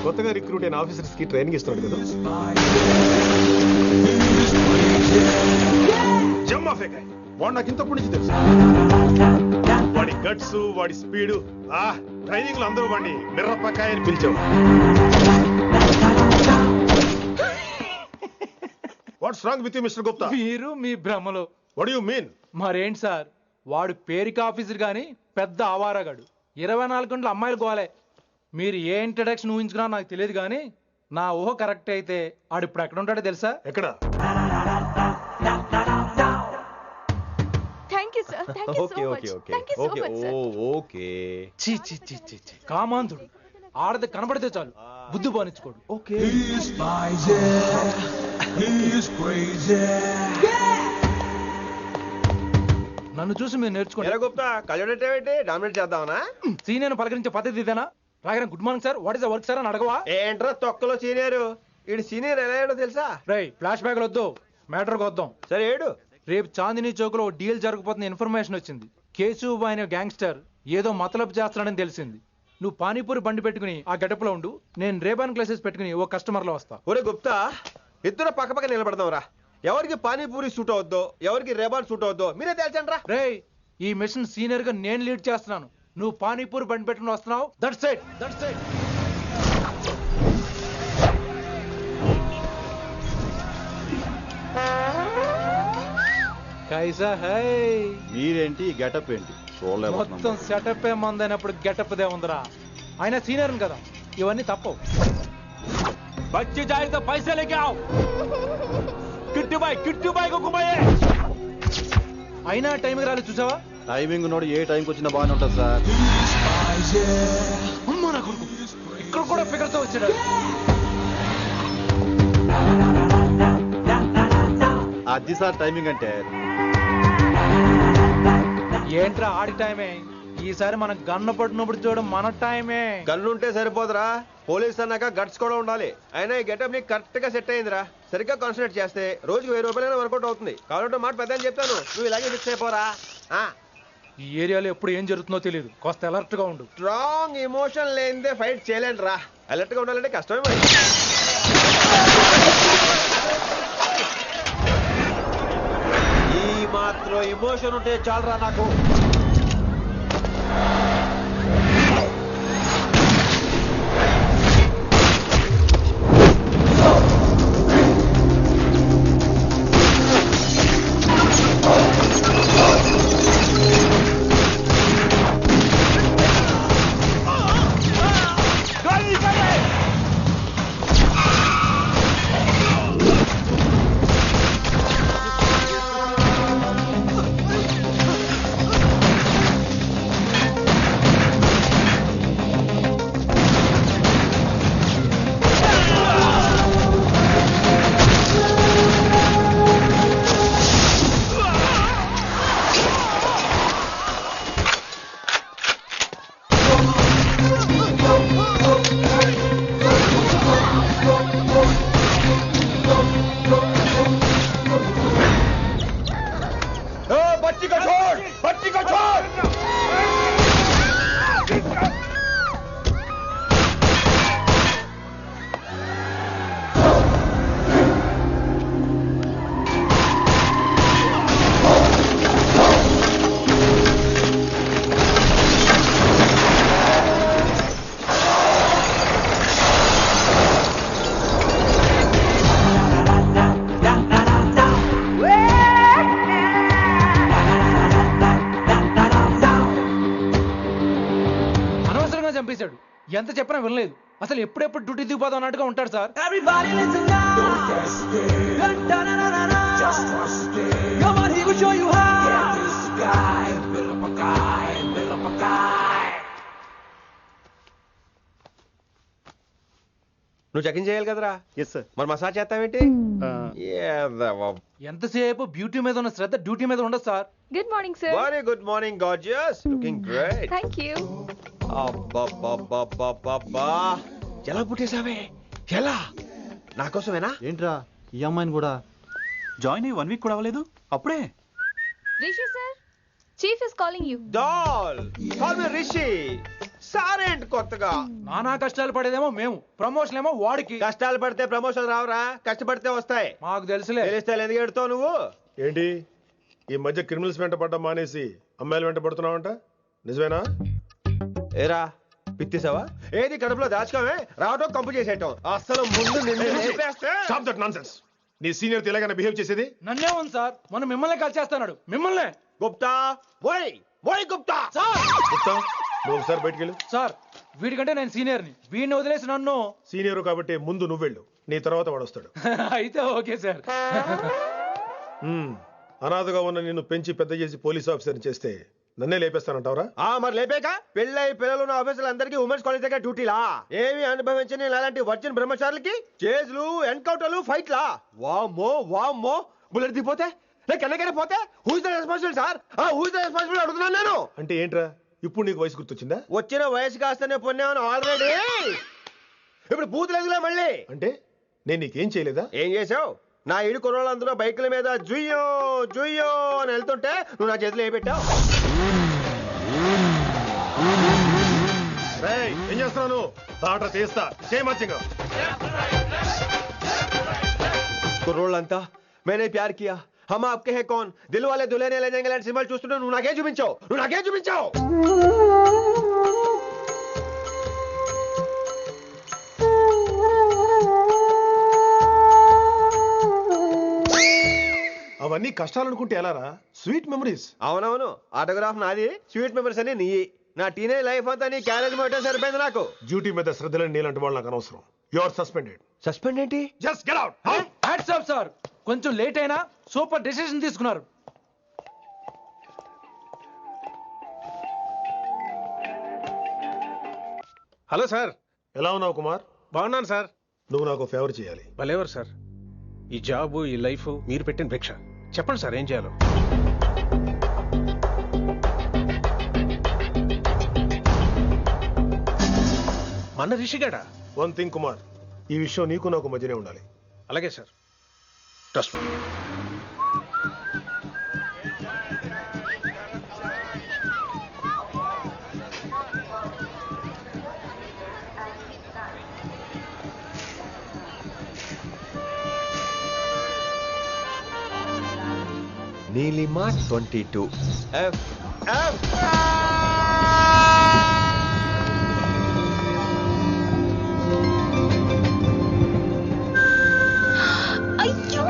కొత్తగా రిక్రూట్ అయిన ఆఫీసర్స్ కి ట్రైనింగ్ ఇస్తున్నాడు కదా. వాడు నాకు ఇంతప్పటి నుంచి తెలుసు. వాడి గట్స్, వాడి స్పీడు, ట్రైనింగ్ లో అందరూ వాడిని మిర్రపకాయ అని పిలిచావు. What's wrong with you mister Gupta? మీరు మీ భ్రమలో. What you mean? మరేంటి సార్, వాడు పేరుకి ఆఫీసర్ గాని పెద్ద ఆవారగాడు. 24 గంటలు అమ్మాయిలు గోలే. మీరు ఏ ఇంట్రడక్షన్ ఊహించుకున్నా నాకు తెలియదు కానీ నా ఊహ కరెక్ట్ అయితే ఆడు ఇప్పుడు ఎక్కడ ఉంటాడో తెలుసా? ఎక్కడ? కామాంధుడు. ఆడది కనబడితే చాలు బుద్ధి బానించుకోడు. ఓకే. నన్ను చూసి మీరు నేర్చుకోండి. గుప్తా కళ్ళేంటి డామినేట్ చేద్దామనా? సీనియర్ పలకరించే పద్ధతి ఇదేనా? రాగానే good morning sir, what is the work sir అని అడగవా? ఏంట్రా తొక్కలో సీనియర్? ఈడు సీనియర్ ఎలా ఏడో తెలుసా? రై ఫ్లాష్ బ్యాక్ వద్దు, మ్యాటర్కి వద్దాం. సరే ఏడు. రేపు చాందినీ చౌక్ లో డీల్ జరగబోతున్న ఇన్ఫర్మేషన్ వచ్చింది. కేశవ్ అనే గ్యాంగ్స్టర్ ఏదో మతలబు చేస్తున్నాడని తెలిసింది. నువ్వు పానీపూరి బండి పెట్టుకుని ఆ గెటప్ లో ఉండు, నేను రేబాన్ క్లాసెస్ పెట్టుకుని ఓ కస్టమర్ లో వస్తా. ఒరే గుప్తా, ఇద్దరు పక్క పక్క నిలబడదాంరా. ఎవరికి పానీపూరి సూట్ అవుద్దో, ఎవరికి రేబాన్ సూట్ అవుద్దో మీరే తేల్చండి రా. రే, ఈ మిషన్ సీనియర్ గా నేను లీడ్ చేస్తున్నాను. నువ్వు పానీపూరి బండి పెట్టుకుని వస్తున్నావు. That's it, that's it. కైసా హై? మీరేంటి గెటప్ ఏంటి? మొత్తం సెటప్ ఏ మందైనప్పుడు గెటప్ దే ఉందరా. ఆయన సీనియర్ కదా, ఇవన్నీ తప్పవు. బచ్చి జాయితో పైసా లేకే ఆవ్. కిట్టు బాయ్ కుమాయే. అయినా టైంకి రాలేదు చూసావా? టైమింగ్ నోడు ఏ టైంకి వచ్చినా బాగానే ఉంటుంది సార్. అమ్మా నా కొడుకు ఇక్కడ కూడా ఫిగర్తో వచ్చాడు. అది సార్ టైమింగ్ అంటే. ఏంట్రా ఆడి టైమే? ఈసారి మనం గన్ను పట్టినప్పుడు చూడడం మన టైమే. గన్ను ఉంటే సరిపోదురా, పోలీస్ అన్నాక గట్స్ కూడా ఉండాలి. అయినా ఈ గెటప్ నీకు కరెక్ట్ గా సెట్ అయిందిరా. సరిగ్గా కాన్సన్ట్రేట్ చేస్తే రోజుకి 1000 రూపాయలైనా వర్కౌట్ అవుతుంది. కాబట్టి మాట పెద్ద అని చెప్తాను, నువ్వు ఇలాగే ఫిక్స్ అయిపోరా. ఈ ఏరియాలో ఎప్పుడు ఏం జరుగుతుందో తెలియదు, కాస్త అలర్ట్ గా ఉండు. స్ట్రాంగ్ ఎమోషన్ లేనిదే ఫైట్ చేయలేండి రా. అలర్ట్ గా ఉండాలంటే కష్టమే మరి. ఈ మాత్రం ఎమోషన్ ఉంటే చాలరా నాకు. చంపేశాడు. ఎంత చెప్పినా వినలేదు. అసలు ఎప్పుడెప్పుడు డ్యూటీ దిగిపోదాం అన్నట్టుగా ఉంటాడు సార్. నువ్వు చెకింగ్ చేయాలి కదరా? Yes sir. మరి మసాజ్ చేస్తావేంటి? ఎంతసేపు బ్యూటీ మీద ఉన్న శ్రద్ధ డ్యూటీ మీద ఉండదు sir. Good morning sir. Very good morning gorgeous, looking great. Thank you. అబ్బబ్బబ్బబ్బబ్బా, ఎలా పుట్టేసావే? ఎలా? నా కోసమేనా? ఏంట్రా ఈ అమ్మాయిని కూడా? జాయిన్ అయ్యి 1 వీక్ కూడా అవ్వలేదు అప్పుడే. Rishi sir, chief is calling you. Doll call me Rishi. సారేంటి కొత్తగా? నానా కష్టాలు పడేదేమో మేము, ప్రమోషన్ ఏమో వాడికి. కష్టాలు పడితే ప్రమోషన్ రావురా, కష్టపడితే వస్తాయి. మాకు తెలుసులే. తెలిస్తే ఎందుకు ఎడుతావు నువ్వు? ఏంటి ఈ మధ్య క్రిమినల్స్ వెంట పడ్డం మానేసి అమ్మాయిలు వెంట పడుతున్నావంట, నిజమేనా? ఏరా పిత్తిసావా? ఏది కడుపులో దాచుకోవే, రావటం కంపు చేసేయటం. అసలు ముందు నిన్ను లేపేస్తే. Stop that nonsense. నీ సీనియర్ ఎలాగైనా బిహేవ్ చేసేది? నన్నే ఉంది సార్, మొన్న మిమ్మల్ని కాల్ చేస్తున్నాడు. మిమ్మల్నే. గుప్తా ఓయ్ ఓయ్ గుప్తా. గుప్తా, నువ్వు ఒకసారి బయటికి వెళ్ళు. సార్ వీడికంటే నేను సీనియర్ని, వీడిని వదిలేసి నన్ను. సీనియర్ కాబట్టి ముందు నువ్వు వెళ్ళు, నీ తర్వాత వాడు వస్తాడు. అయితే ఓకే సార్. అనాథగా ఉన్న నిన్ను పెంచి పెద్ద చేసి పోలీస్ ఆఫీసర్ చేస్తే నన్నే లేపేస్తానంటావరా? మరి లేపాక పెళ్ళై పిల్లలు ఉన్న ఆఫీసులు అందరికీ ఉమెన్స్ కాలేజ్ దగ్గర డ్యూటీలా? ఏమి అనుభవించని అలాంటి వర్జిన్ బ్రహ్మచారులకి చేజ్లు, ఎన్కౌంటర్లు, ఫైట్లా? వామ్మో వామ్మో. బుల్లెట్ దిగిపోతే కన్నకైనా పోతే who is the responsible sir? Who is the responsible అడుగుతున్నాను నేను. అంటే ఏంట్రా, ఇప్పుడు నీకు వయసు గుర్తొచ్చిందా? వచ్చిన వయసు కాస్తనే పొన్నాను ఆల్రెడీ. ఇప్పుడు బూతులేదులే మళ్ళీ. అంటే నేను నీకేం చేయలేదా? ఏం చేసావు? నా ఇడు కుర్రోళ్ళందరూ బైకుల మీద జుయ్యో జుయ్యో అని వెళ్తుంటే నువ్వు నా చేతిలో ఏ పెట్టావు? ఏం చేస్తున్నాను? తాట తీస్తా చేయమచ్చంగా. కుర్రోళ్ళంతా మేనే ప్యార్ కియా, హమ్ ఆప్కే హై కౌన్, దిల్ వాలే దుల్హనియా లే జాయేంగే లాంటి సినిమాలు చూస్తుంటే నువ్వు నాకేం చూపించావు? అవన్నీ కష్టాలు అనుకుంటే ఎలారా? Sweet memories. అవునవును, ఆటోగ్రాఫ్ నాది, స్వీట్ మెమరీస్ అని నీ. నా టీనేజ్ లైఫ్ అంతా నీ క్యారేజ్ మొత్తం సరిపోయింది నాకు. డ్యూటీ మీద శ్రద్ధలని నీలాంటి వాళ్ళు నాకు అనవసరం. You are suspended. సస్పెండ్ ఏంటి? Just get out. Hats off sir, కొంచెం లేట్ అయినా సూపర్ డెసిషన్ తీసుకున్నారు. Hello sir. ఎలా ఉన్నావు కుమార్? బాగున్నాను సార్. నువ్వు నాకు ఫేవర్ చేయాలి. భలేవారు సార్. ఈ జాబు, ఈ లైఫ్ మీరు పెట్టిన భిక్ష. చెప్పండి సార్ ఏం చేయాలో. మన రిషిగాడా? వన్ థింగ్ కుమార్, ఈ విషయం నీకు నాకు మధ్యనే ఉండాలి. అలాగే sir. Trust me. Neelima 22 F F. అయ్యో,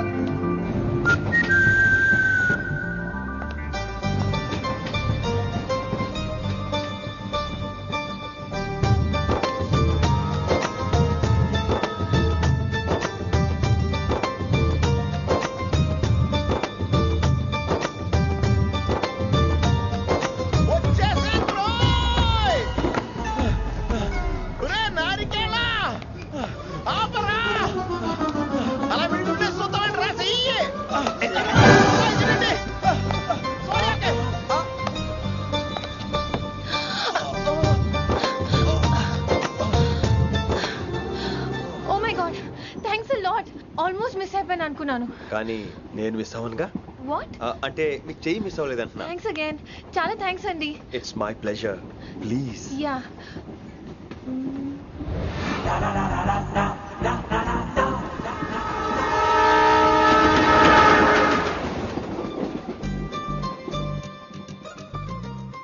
ఆల్మోస్ట్ మిస్ అయిపోయాను అనుకున్నాను. కానీ నేను మిస్ అవ్వనుగా. వాట్? అంటే మీకు చెయ్యి మిస్ అవ్వలేదంటున్నా. థ్యాంక్స్ అగైన్, చాలా థ్యాంక్స్ అండి. It's my pleasure, please. Yeah.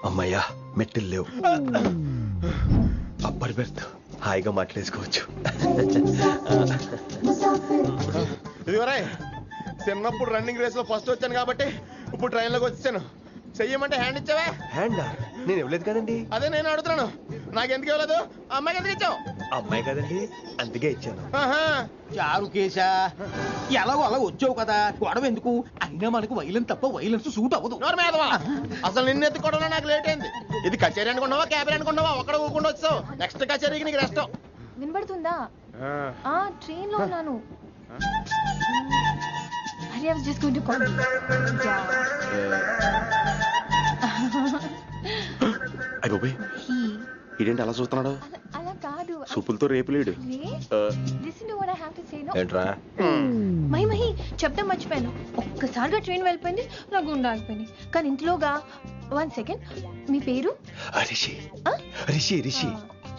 అమ్మయ్యా, మెట్టులు లేవు. అప్పర్ బెర్త్, హాయిగా మాట్లాడేసుకోవచ్చు. ఇదిగోరా, చిన్నప్పుడు రన్నింగ్ రేస్ లో ఫస్ట్ వచ్చాను కాబట్టి ఇప్పుడు ట్రైన్ లోకి వచ్చాను. చెయ్యమంటే హ్యాండ్ ఇచ్చావా? హ్యాండా? నేను ఇవ్వలేదు కదండి. అదే నేను అడుగుతున్నాను, నాకెందుకు ఇవ్వలేదు? అమ్మాయికి ఎందుకు ఇచ్చావు? అమ్మాయి కదండి, అందుకే ఇచ్చాను. చారు కేశా, ఎలాగో అలా వచ్చావు కదా, గొడవ ఎందుకు? అయినా మనకు వైలెన్స్ తప్ప వైలెన్స్ సూట్ అవ్వదు. అసలు నిన్ను ఎత్తుకోవడంలో నాకు లేట్ అయింది. ఇది కచేరీ అనుకున్నావా, క్యాబరీ అనుకున్నావా? ఒక్కడ ఊకుండా వచ్చావు. నెక్స్ట్ కచేరీకి నీకు రెస్ట్. వినబడుతుందా? ట్రైన్ లో ఉన్నాను. I was just going to call you. అయ్యో, ఇదేంటి అలా చూస్తున్నాడు? అలా కాదు. సూపులతో రేపు లేడు. Listen to what I have to say, no? ఏంట్రా? మహి చెప్తే మర్చిపోయాను. ఒక్కసారిగా ట్రైన్ వెళ్ళిపోయింది, నా గుండె ఆగిపోయింది. కానీ ఇంట్లోగా 1 సెకండ్, మీ పేరు? రిషి ఆ? రిషి రిషి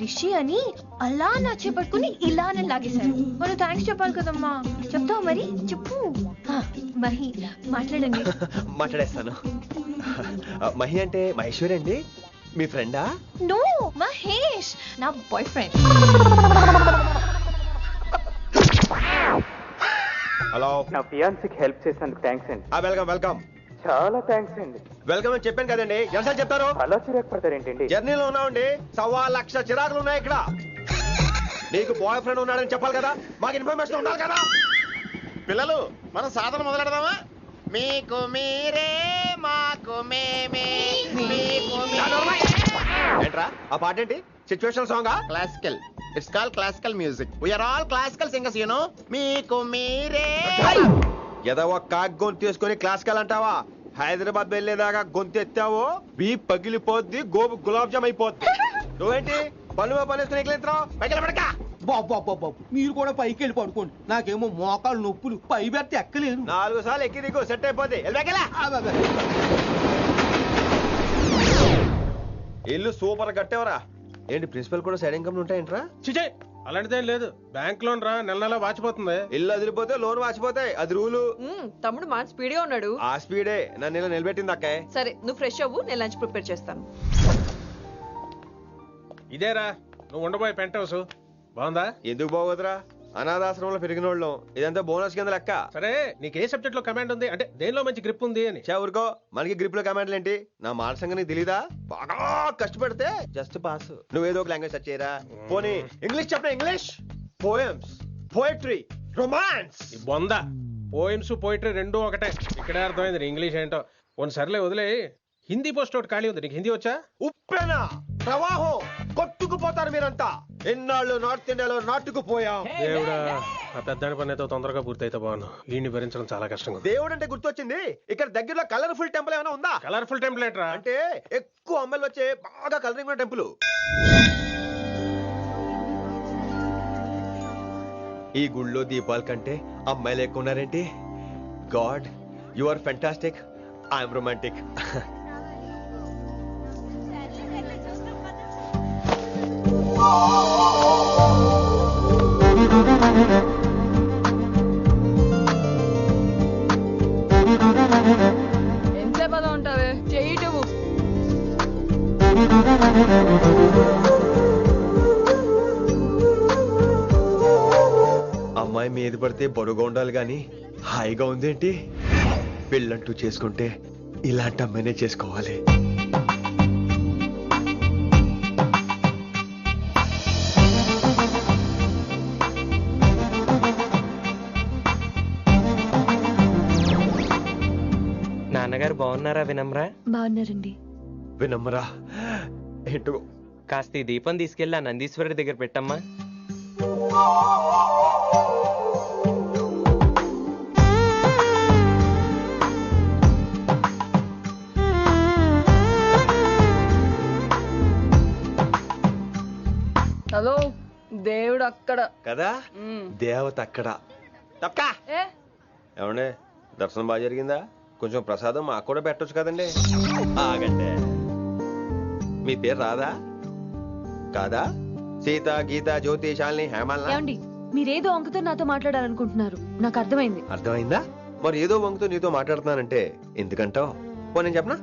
రిషి అని అలా నా చేపట్టుకుని ఇలా నన్ను లాగేశారు. మనం థ్యాంక్స్ చెప్పాలి కదమ్మా. చెప్తావు మరి? చెప్పు. మహి, మాట్లాడండి. మాట్లాడేస్తాను. మహి అంటే మహేశ్వరి అండి, మీ ఫ్రెండా? నో, మహేష్ నా బాయ్ ఫ్రెండ్. హలో, నా ఫియాన్సీకి హెల్ప్ చేసినందుకు థ్యాంక్స్ అండి. Welcome welcome. చాలా థ్యాంక్స్ అండి. వెల్కమ్ అని చెప్పాను కదండి, ఎంత చెప్తారు? అలా చిరాకు పడతారేంటండి? జర్నీలో ఉన్నామండి, 1,00,000 చిరాకులు ఉన్నాయి ఇక్కడ. నీకు బాయ్ ఫ్రెండ్ ఉన్నాడని చెప్పాలి కదా, మాకు ఇన్ఫర్మేషన్ ఉండాలి కదా. పిల్లలు మనం సాధన మొదలెడదామా? మీకు మీరే మాకు మేమే మీకు ఏంట్రా ఆ పాట ఏంటి? సిచ్యువేషన్ సాంగా? Classical. It's call classical music. We are all classical singers you know. మీకు మీరే. ఏదో ఒక కాక్ గొంతు తీసుకొని క్లాసికల్ అంటావా? హైదరాబాద్ వెళ్ళేదాకా గొంతు ఎత్తావో బీ పగిలిపోద్ది, గోబు గులాబ్ జామ్ అయిపోద్ది. నువ్వేంటి పళ్ళు పనిస్తున్నావు? పైకి బాబు బాబు బాబు, మీరు కూడా పైకి వెళ్ళి పడుకోండి. నాకేమో మోకాలు నొప్పులు, పై బెర్త ఎక్కలేను. 4 సార్లు ఎక్కి దిగు, సెట్ అయిపోద్ది. ఇల్లు సూపర్ కట్టేవరా. ఏంటి ప్రిన్సిపల్ కూడా సైడ్ ఇన్కమ్ ఉంటాయంట్రా? చిచే అలాంటిదేం లేదు. బ్యాంక్ లోన్ రా, నెల నెల వాచిపోతుంది. ఇల్లు అదిరిపోతే లోన్ వాచిపోతాయి, అది రూలు. తమ్ముడు మాట స్పీడ్గా ఉన్నాడు. ఆ స్పీడే నన్ను ఇలా నిలబెట్టింది అక్కే. సరే నువ్వు ఫ్రెష్ అవ్వు, నేను లంచ్ ప్రిపేర్ చేస్తాను. ఇదేరా నువ్వు ఉండబోయే పెంట్ హౌస్. బాగుందా? ఎందుకు బాగోదురా, అనాథాశ్రమంలో పెరిగిన వాళ్ళం. ఇదంతా బోనస్ కింద లెక్క. సరే నీకు ఏ సబ్జెక్ట్ లో కమాండ్ ఉంది, అంటే దేనిలో మంచి గ్రిప్ ఉంది అని. ఊరుకో, మనకి గ్రిప్ లో కమాండ్లు ఏంటి? నా మాట సంగతి తెలీదా? బాగా కష్టపడితే జస్ట్ పాస్. నువ్వేదో ఒక లాంగ్వేజ్ సెర్చ్ చేయరా. పోనీ ఇంగ్లీష్ చెప్పిన ఇంగ్లీష్, పోయమ్స్, పోయట్రీ, రొమాన్స్. బొంద పోయిమ్స్ పోయిటరీ రెండూ ఒకటే. ఇక్కడే అర్థమైంది ఇంగ్లీష్ ఏంటో. కొన్ని సర్లే వదిలే. హిందీ పోస్ట్ ఒకటి ఖాళీ ఉంది, నీకు హిందీ వచ్చా? ఉప్పెన ప్రవాహం కొట్టుకుపోతారు మీరంతా. ఎన్నాళ్ళు నార్త్ ఇండియాలో నాటుకుపోయాం. దేవుడా, ఆ పెద్దాడి పని అయితే తొందరగా పూర్తయితే బాగున్నాను. వీడిని భరించడం చాలా కష్టంగా ఉంది. దేవుడు అంటే గుర్తొచ్చింది, ఇక్కడ దగ్గరలో కలర్ఫుల్ టెంపుల్ ఏమైనా ఉందా? కలర్ఫుల్ టెంపుల్ ఏంట్రా? అంటే ఎక్కువ అమ్మాయిలు వచ్చే బాగా కలరింగ్ ఉన్న టెంపుల్. ఈ గుళ్ళో దీపాల కంటే అమ్మాయిలు ఎక్కువ ఉన్నారేంటి? God, you are fantastic, I'm romantic. ఎంతసేపు అలా ఉంటావే, చేయటము. అమ్మాయి మీద పడితే బరువుగా ఉండాలి గాని హాయిగా ఉందేంటి? పెళ్ళంటూ చేసుకుంటే ఇలాంటి అమ్మాయినే చేసుకోవాలి. నాన్నగారు బాగున్నారా వినమ్రా? బాగున్నారండి. వినమ్రా ఏంటో కాస్త ఈ దీపం తీసుకెళ్ళి ఆ నందీశ్వరుడి దగ్గర పెట్టమ్మా. హలో, దేవుడు అక్కడ కదా, దేవత అక్కడ. తప్పకా ఏ ఏమండే, దర్శనం బాగా జరిగిందా? కొంచెం ప్రసాదం మాకు కూడా పెట్టొచ్చు కదండి. ఆగండి, మీ పేరు రాదా? కాదా? సీత, గీత, జ్యోతి, శాలిని, హేమల్. ఏమండి, మీరేదో అంకుతో నాతో మాట్లాడాలనుకుంటున్నారు, నాకు అర్థమైంది. అర్థమైందా? మరి ఏదో వంగుతో నీతో మాట్లాడుతున్నానంటే ఎందుకంటావు? పో నేను చెప్పనా?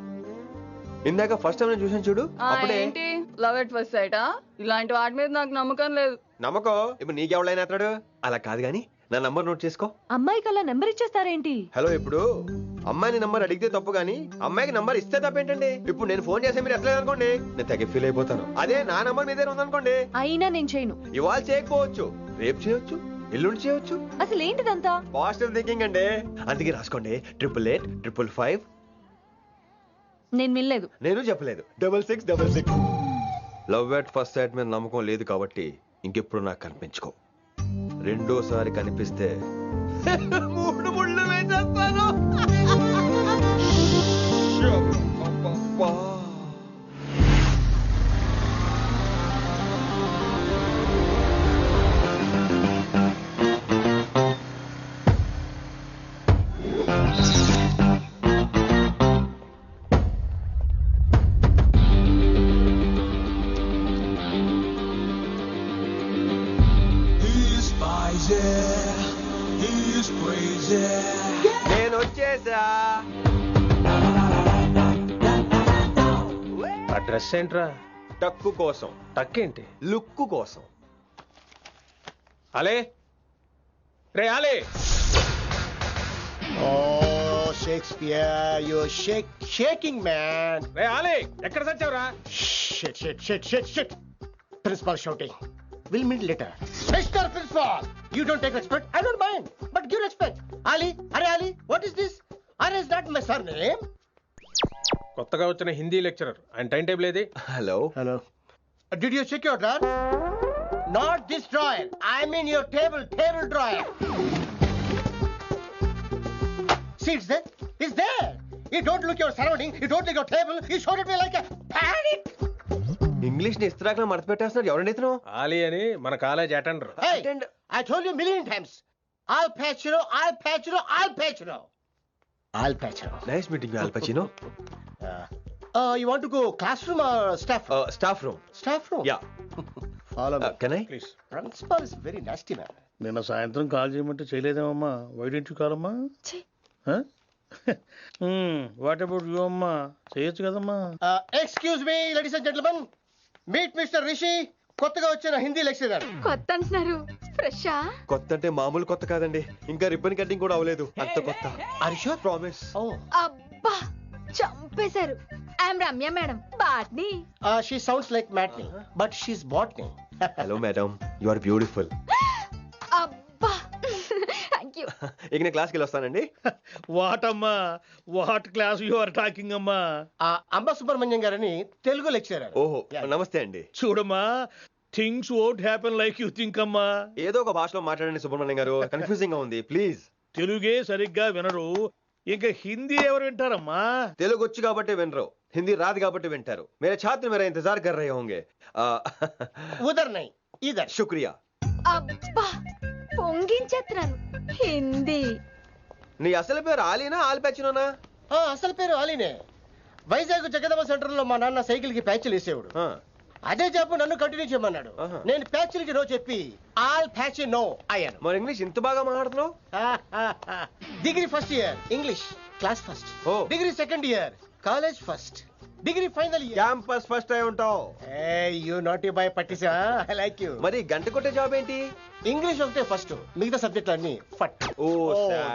ఇందాక ఫస్ట్ టైం నేను చూసాను చూడు, అప్పుడే. ఏంటి లవ్ ఎట్ ఫస్ట్ సైటా? ఇలాంటి వాటి మీద నాకు నమ్మకం లేదు. నమ్మకం ఇప్పుడు నీకెవడైనా అతడు? అలా కాదు గాని నా నంబర్ నోట్ చేసుకో. అమ్మాయికి అలా నెంబర్ ఇచ్చేస్తారేంటి? హలో, ఇప్పుడు అమ్మాయిని నంబర్ అడిగితే తప్పు గానీ అమ్మాయికి నంబర్ ఇస్తే తప్పేంటండి? ఇప్పుడు నేను ఫోన్ చేస్తే మీరు ఎట్లేదు అనుకోండి, నేను తెగ ఫీల్ అయిపోతాను. అదే నా నంబర్ మీదే ఉందనుకోండి, అయినా నేను చేయను. ఇవాళ చేయకపోవచ్చు, రేపు చేయొచ్చు, ఎల్లుండి చేయొచ్చు. అసలు ఏంటిదంతా? పాజిటివ్ థింకింగ్ అండి. అందుకే రాసుకోండి 888 555. నేను వినలేదు. నేను చెప్పలేదు 6666. లవ్ ఎట్ ఫస్ట్ సైట్ మీద నమ్మకం లేదు కాబట్టి ఇంకెప్పుడు నాకు కనిపించుకో. రెండోసారి కనిపిస్తే 3 ముళ్ళు వేసేస్తాను. వచ్చేసా. ఆ డ్రెస్ ఏంట్రా? టక్కు కోసం, టక్కేంటి? లుక్కు కోసం. అలే రే అలే. Oh, Shakespeare, you're shaking, man. రే అలే ఎక్కడ సచ్చావురా? Shit. Principal shouting. We'll meet later. Mr. Principal, you don't take respect. I don't mind, but give respect. Ali, Ali, what is this? Ali is not my surname. కొత్తగా వచ్చిన Hindi lecturer. ఆయన time table ఏది? Hello. Did you check your drawer? Not this drawer. I mean your table drawer. See, it's there. You don't look your surrounding. You don't look your table. You showed at me like a panic. English ని ఇస్త్రాక్ మడత పెట్టేస్తున్నారు. ఎవరండి ఇతను? ఆలీ అని మన college attender. Hey, I told you a million times. Al Pacino. Nice meeting you, all పచినో. You want to go classroom or staff room? Staff room. Staff room? Yeah. Follow me. Can I? Please. Principal is very nasty, man. నిన్న సాయంత్రం call చేయమంటే చేయలేదేమమ్మా? వైడెంట్ కాలమ్మా? What about you అమ్మా? చేయొచ్చు కదమ్మా. Excuse me, ladies and gentlemen. Meet Mr. Rishi. కొత్తగా వచ్చిన Hindi lecturer. కొత్త అంటున్నారు, ఫ్రెషా? కొత్త అంటే మామూలు కొత్త కాదండి, ఇంకా రిబ్బన్ కటింగ్ కూడా అవ్వలేదు, అంత కొత్త. Are you sure? Promise. Oh. అబ్బా చంపేశారు. I'm Ramya madam, botany. She sounds like Matney, but she's botany. Hello madam, you are beautiful. అబ్బా థ్యాంక్ యూ. ఇక నేను క్లాస్కి వెళ్ళొస్తానండి. వాట్ అమ్మా, what class you are talking అమ్మా? అంబ సుబ్రహ్మణ్యం గారని తెలుగు లెక్చరర్. ఓహో, నమస్తే అండి. చూడమ్మా, things won't happen like you think అమ్మా. ఏదో ఒక భాషలో మాట్లాడండి సుబ్రహ్మణ్యం గారు, కన్ఫ్యూజింగ్ గా ఉంది, ప్లీజ్. తెలుగే సరిగ్గా వినరు, ఇంకా హిందీ ఎవరు వింటారమ్మా? తెలుగు వచ్చు కాబట్టి వినరు, హిందీ రాదు కాబట్టి వింటారు. మేరే ఛాత్ర మేరా ఇంతజార్ కర్ రహే హోంగే. ఉదర్ నహీ ఇదర్. శుక్రియా. అబ్బా పొంగించేస్తున్నాను. హిందీ. నీ అసలు పేరు ఆలీనా, ఆల్ పచినోనా? అసలు పేరు ఆలీనే. వైజాగ్ జగదమ్మ సెంటర్ లో మా నాన్న సైకిల్ కి ప్యాచ్లు వేసేవాడు. అదే జాబ్ నన్ను కంటిన్యూ చేయమన్నాడు. నేను ప్యాచ్లకి నో చెప్పి ఆల్ ప్యాచ్ నో అయ్యాను. మరి ఇంగ్లీష్ ఇంత బాగా మాట్లాడుతున్నావు? Degree first year English class first. Degree second year college first. Degree final year campus first అయి ఉంటావు. యూ నాటీ బాయ్ పట్టిసా. I like you. మరి గంట కొట్టే జాబ్ ఏంటి? ఇంగ్లీష్ ఒకటే ఫస్ట్, మిగతా సబ్జెక్టులు అన్ని ఫట్.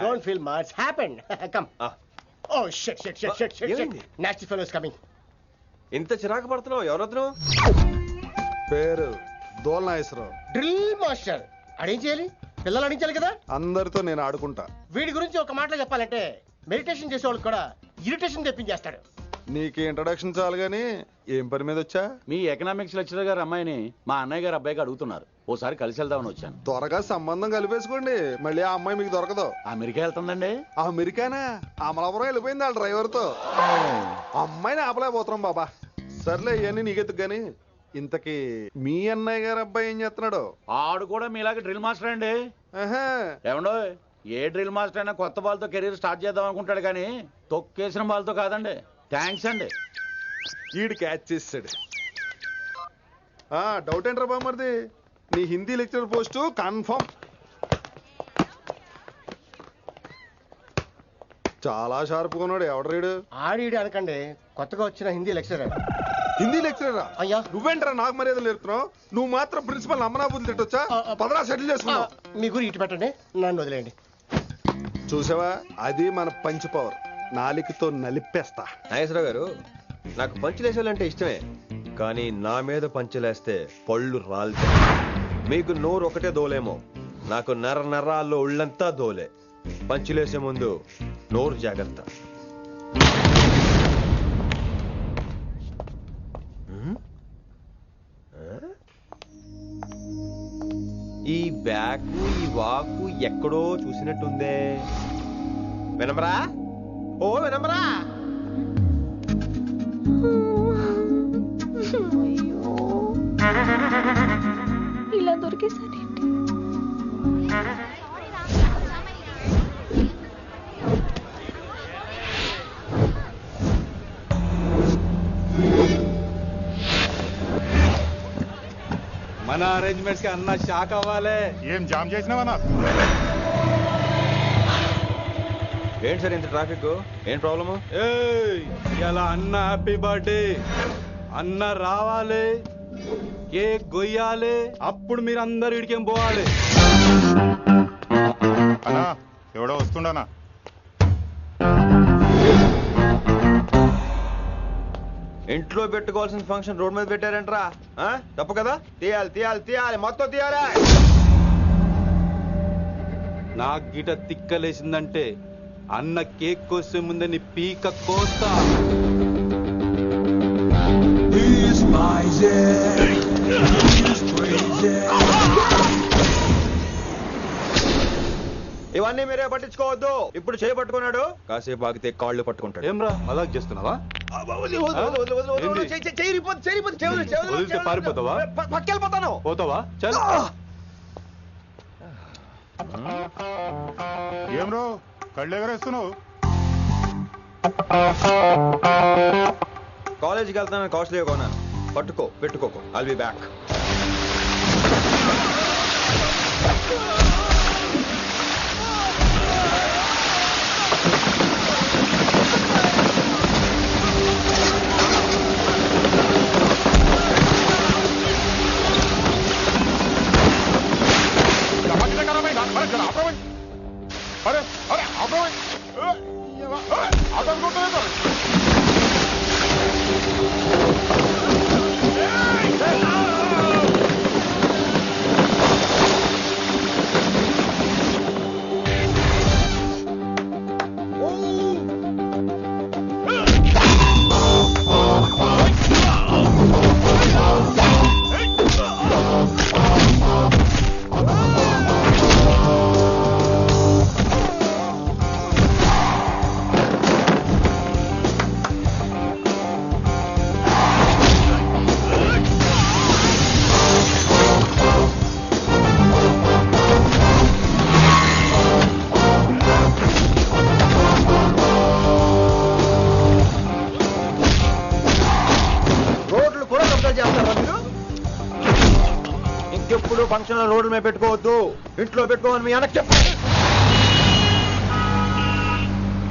Don't feel much happened. Come. Oh shit shit shit shit shit. Nasty fellows coming. ఇంత చిరాకు పడుతున్నావు, ఎవరొద్దు? పేరు దోల్నాగేశ్వరరావు. Drill master. అడేం చేయాలి? పిల్లలు అడించాలి కదా. అందరితో నేను ఆడుకుంటా. వీడి గురించి ఒక మాటలో చెప్పాలంటే మెడిటేషన్ చేసే వాళ్ళకి కూడా ఇరిటేషన్ తెప్పించేస్తాడు. నీకు ఇంట్రడక్షన్ చాలు గానీ ఏం పని మీద వచ్చా? మీ ఎకనామిక్స్ లెక్చరర్ గారు అమ్మాయిని మా అన్నయ్య గారు అబ్బాయికి అడుగుతున్నారు, ఓసారి కలిసి వెళ్దామని వచ్చాను. త్వరగా సంబంధం కలిపేసుకోండి, మళ్ళీ ఆ అమ్మాయి మీకు దొరకదు. అమెరికా వెళ్తుందండి. అమెరికానా? అమలాపురం వెళ్ళిపోయింది వాళ్ళ డ్రైవర్ తో. అమ్మాయిని ఆపలేకపోతున్నాం బాబా. సర్లే ఇవన్నీ నీకెత్తుకు గాని, ఇంతకీ మీ అన్నయ్య గారు అబ్బాయి ఏం చేస్తున్నాడు? ఆడు కూడా మీలాగా డ్రిల్ మాస్టర్ అండి. ఏమండో, ఏ డ్రిల్ మాస్టర్ అయినా కొత్త బాల్తో కెరీర్ స్టార్ట్ చేద్దాం అనుకుంటాడు కానీ తొక్కేసిన బాల్తో కాదండి. థ్యాంక్స్ అండి. ఈడు క్యాచ్ చేసాడు. డౌట్ ఏంట్రా బామ్మర్ది, నీ హిందీ లెక్చరర్ పోస్టు కన్ఫర్మ్. చాలా షార్ప్ ఉన్నాడు. ఎవడ్రీడు? ఆడీడు అనకండి, కొత్తగా వచ్చిన హిందీ లెక్చరర్. హిందీ లెక్చరరా? అయ్యా నువ్వేంట్రా నాకు మర్యాదలు నేర్పుతున్నావు? నువ్వు మాత్రం ప్రిన్సిపల్ అమ్మనాబుద్ధి తిట్టొచ్చా? పదరా సెటిల్ చేసుకున్నావు. మీ గురి ఇటు పెట్టండి, నన్ను వదిలేయండి. చూసావా, అది మన పంచ్ పవర్. నాలికతో నలిపేస్తా. నాగేశ్వరరావు గారు, నాకు పంచులేసాలంటే ఇష్టమే, కానీ నా మీద పంచులేస్తే పళ్ళు రాలుతాయి. మీకు నోరు ఒకటే దోలేమో, నాకు నరాల్లో ఉళ్ళంతా దోలే. పంచులేసే ముందు నోరు జాగ్రత్త. ఈ బ్యాకు ఈ వాకు ఎక్కడో చూసినట్టుందే. వినమరా? ఓ వినమరా? ఇలా దొరికేసాడేంటి? మన అరేంజ్మెంట్స్ కి అన్న షాక్ అవ్వాలి. ఏం జామ్ చేసినావా? ఏంటి సార్ ఇంత ట్రాఫిక్? ఏం ప్రాబ్లము? ఇలా అన్న హ్యాపీ బర్త్డే అన్న రావాలి, కేక్ గొయ్యాలి, అప్పుడు మీరు అందరు ఇడికేం పోవాలి. అన్నా ఎవడో వస్తుండనా? ఇంట్లో పెట్టుకోవాల్సిన ఫంక్షన్ రోడ్ మీద పెట్టారంట్రా. తప్పు కదా? తీయాలి తీయాలి తీయాలి, మొత్తం తీయాలి. నాకు గిట తిక్కలేసిందంటే అన్న కేక్ కోసే ముందే నీ పీక కోస్తా. ఇవన్నీ మీరే పట్టించుకోవద్దు. ఇప్పుడు చేయి పట్టుకున్నాడు, కాసేపు ఆగితే కాళ్ళు పట్టుకుంటాడు. ఏమ్రా మజాక్ చేస్తున్నావా? పారిపోతావా? పక్కెళ్ళిపోతాను. పోతావా? చల్. ఏం రో కళ్ళు ఎగరేస్తున్నావు? కాలేజీకి వెళ్తాను, కాస్ట్లీగా కొన్నాను. పట్టుకో, పెట్టుకోకు. I'll be back. అరే అరే ఇంకెప్పుడు ఫంక్షన్ రోడ్ల మీద పెట్టుకోవద్దు, ఇంట్లో పెట్టుకోమని మీ అన్నకు చెప్పండి.